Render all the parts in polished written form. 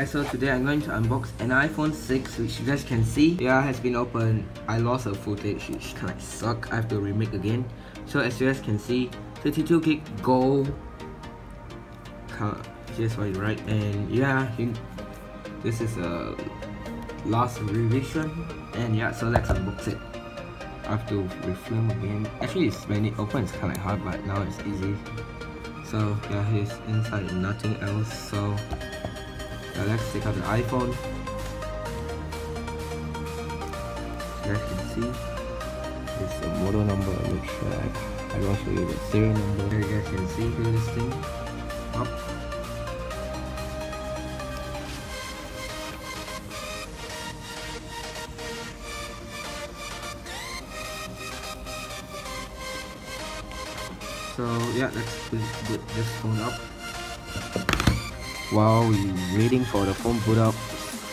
So today I'm going to unbox an iPhone 6, which you guys can see. Yeah, has been opened. I lost a footage, which kind of suck. I have to remake again. So as you guys can see, 32 gig gold. Here's what you write, and yeah, this is a last revision. And yeah, so let's unbox it. I have to refilm again. Actually, when it opens, it's kind of hard, but now it's easy. So yeah, here's inside, nothing else. So let's take out the iPhone. As you can see, it's the model number. Make sure I don't show you the serial number. Here you guys can see this thing up. So yeah, let's put this phone up. While we're waiting for the phone boot up,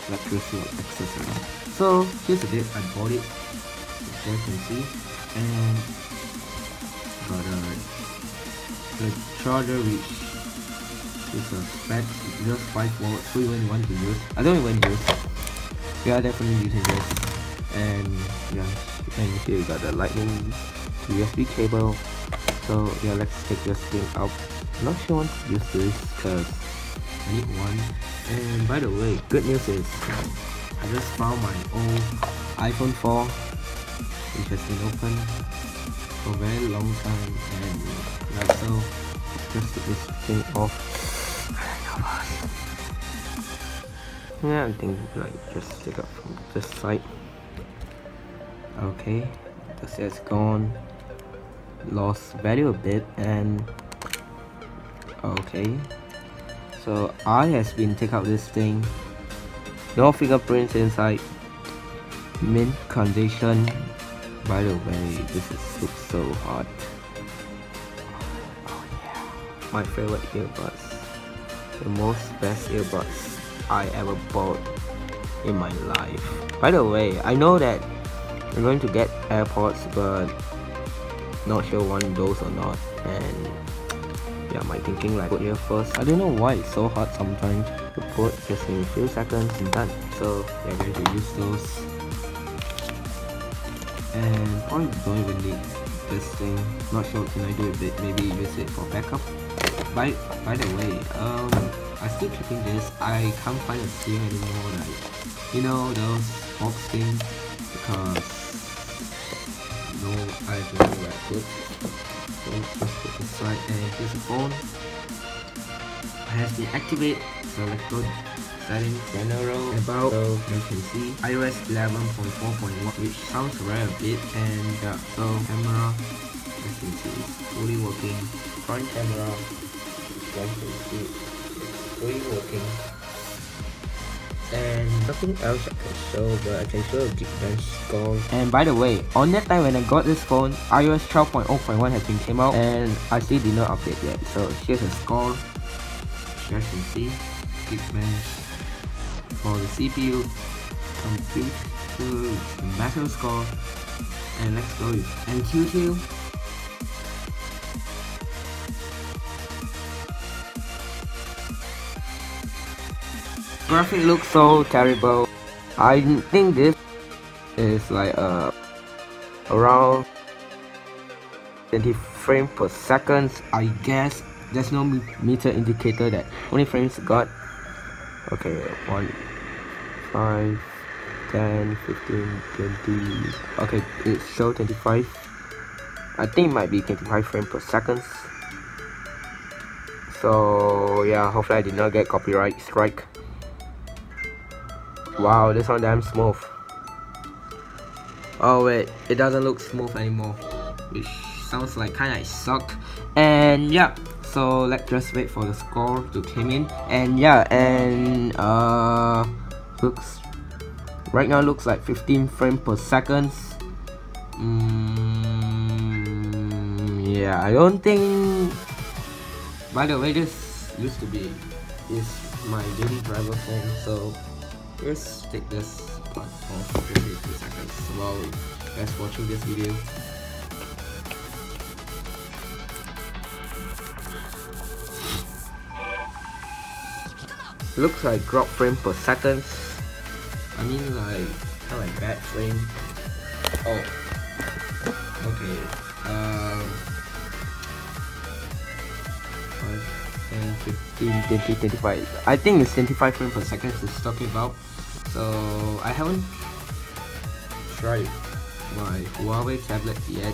electricity accessory. So here's the date I bought it, as you can see, and got the charger, which is a spec just 5 volt, 3 in 1 to use. I don't even use. We are definitely using this, and yeah, and here you got the lightning USB cable. So yeah, let's take this thing out. I'm not sure I want to use this because I need one. And by the way, good news is I just found my old iPhone 4, which has been open for a very long time, and yeah, so just take this thing off. Yeah, I think like just take up from this side. Okay, the set's gone. Lost value a bit, and okay. So I has been take out this thing. No fingerprints inside. Mint condition. By the way, this looks so hot. Oh yeah, my favorite earbuds. The most best earbuds I ever bought in my life. By the way, I know that I'm going to get AirPods, but not sure want those or not. And yeah, my thinking like put here first. I don't know why it's so hard sometimes to put, just in a few seconds and done. So we're going to use those, and probably don't even need this thing. Not sure, can I do it? Maybe use it for backup. By the way, I still keeping this. I can't find a seal anymore, like, you know, those box things, because no, I don't know where I put. So let's put this side, and here's the phone. It has been activated, so let's go settings, general, about. So you can see iOS 11.4.1, which sounds rare a bit, and yeah, so camera, as you can see, it's fully working. Front camera, as you can see, it's fully working. And nothing else I can show, but I can show a Geekbench score. And by the way, on that time when I got this phone, iOS 12.0.1 has been came out, and I still did not update yet. So here's a score. You guys can see Geekbench for the CPU, compute to the master score, and let's go with NQQ. Graphic looks so terrible. I think this is like around 20 frames per second. I guess there's no meter indicator that how many frames got. Okay, 1, 5, 10, 15, 20. Okay, it shows 25. I think it might be 25 frames per second. So yeah, hopefully I did not get copyright strike. Wow, this one damn smooth. Oh wait, it doesn't look smooth anymore, which sounds like kinda suck. And yeah, so let's just wait for the score to come in. And yeah, and looks right now looks like 15 frames per second. Yeah, I don't think. By the way, this used to be my daily driver phone, so let's take this part off for 2 seconds while you guys watching this video. looks like drop frame per second. I mean like kind of like bad frame. Oh, okay. 5, 10, 15, 20, 25. I think it's 25 frames per second it's talking about. So I haven't tried my Huawei tablet yet.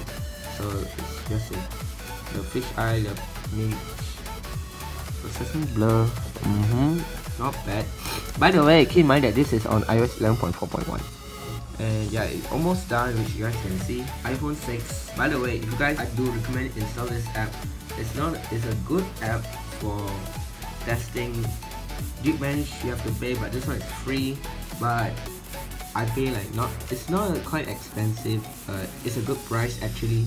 So it's just the fisheye, the mid processing blur. Not bad. By the way, keep in mind that this is on iOS 11.4.1. And yeah, it's almost done, which you guys can see. iPhone 6. By the way, if you guys, I do recommend install this app. It's a good app for testing. Geekbench you have to pay, but this one is free. But I pay like it's not quite expensive. It's a good price actually.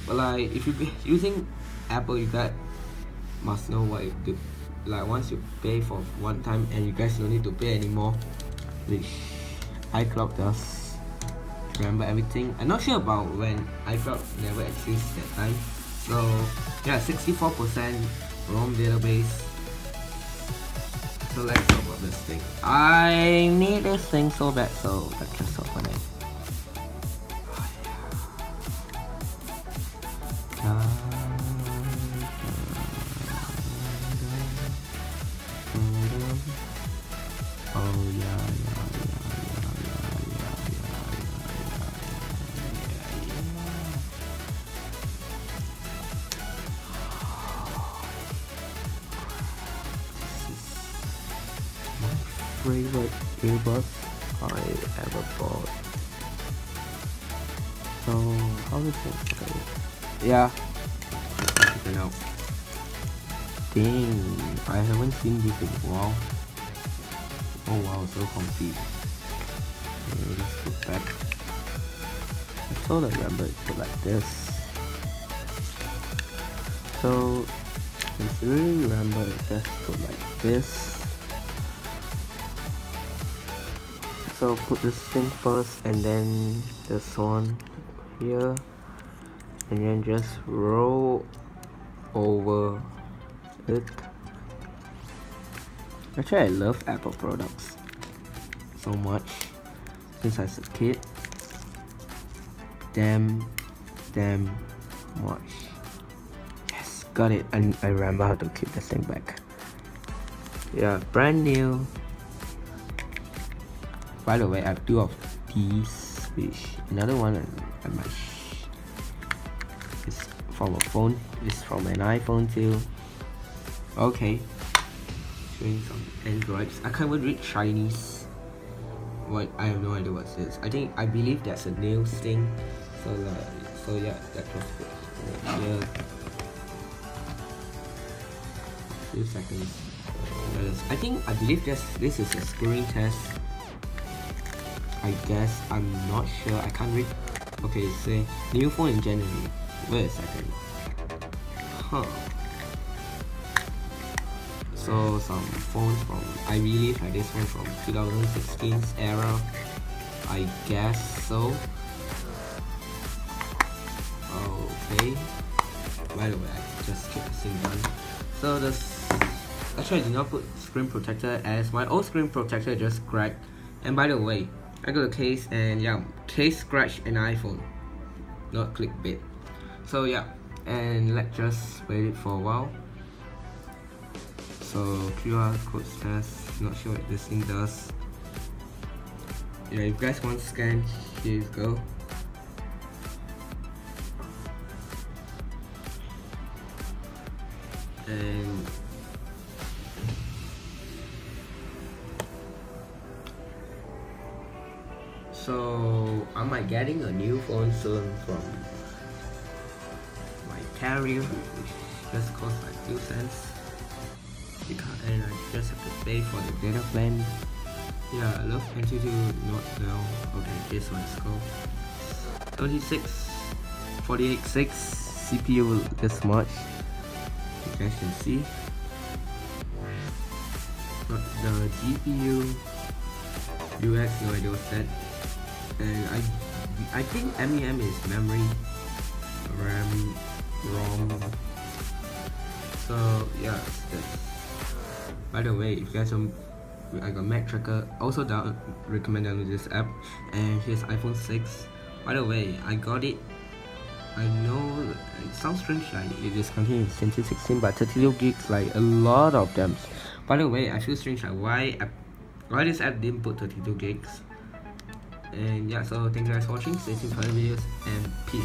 But like if you using Apple, you guys must know what it do. Like once you pay for one time and you guys don't need to pay anymore, which iCloud does remember everything. I'm not sure about when iCloud never exists that time. So yeah, 64% ROM database. So let's talk about this thing. I need this thing so bad, so let's just open it. Favorite earbuds I ever bought. So how is it? Okay. Yeah. Check it out. Dang, I haven't seen this in a while. Oh wow, so comfy. Okay, let's put back. I sort of remember it put like this. So I really remember it just put like this. So put this thing first and then this one here and then just roll over it. Actually I love Apple products so much since I was a kid. Damn much. Yes, got it. And I remember how to keep this thing back. Yeah, brand new. By the way, I have two of these, which another one I might is from a phone. It's from an iPhone too. Okay, showing some Androids. I can't even read Chinese. What, I have no idea what this is. I believe that's a nails thing. So yeah, that was good. Yeah. Few seconds. I believe this is a screen test. I guess, I'm not sure, I can't read. Okay, say new phone in January. Wait a second. Huh. So some phones from, I believe like this one from 2016's era. I guess so. Okay. By the way, I just keep this thing done. So actually I did not put screen protector as my old screen protector just cracked. And by the way, I got a case and yeah, case scratch an iPhone, not clickbait. So yeah, and let's just wait it for a while. So QR code test, not sure what this thing does. Yeah, if you guys want to scan, here you go. And so am I getting a new phone soon from my carrier, which just costs like 2 cents, and I just have to pay for the data plan. Yeah, I love NT2 not now. Okay, this one's called 48.6 CPU this much. You guys can see. But the GPU UX, no idea what's that. And I think MEM is memory, ROM. So yeah, it's this. By the way, if you guys don't, I got Mac Tracker. Also recommend download this app. And here's iPhone 6. By the way, I got it. I know it sounds strange, like it is contained in 2016, but 32 gigs, like a lot of them. By the way, I feel strange, like why this app didn't put 32 gigs. And yeah, so thank you guys for watching. Stay tuned for other videos and peace.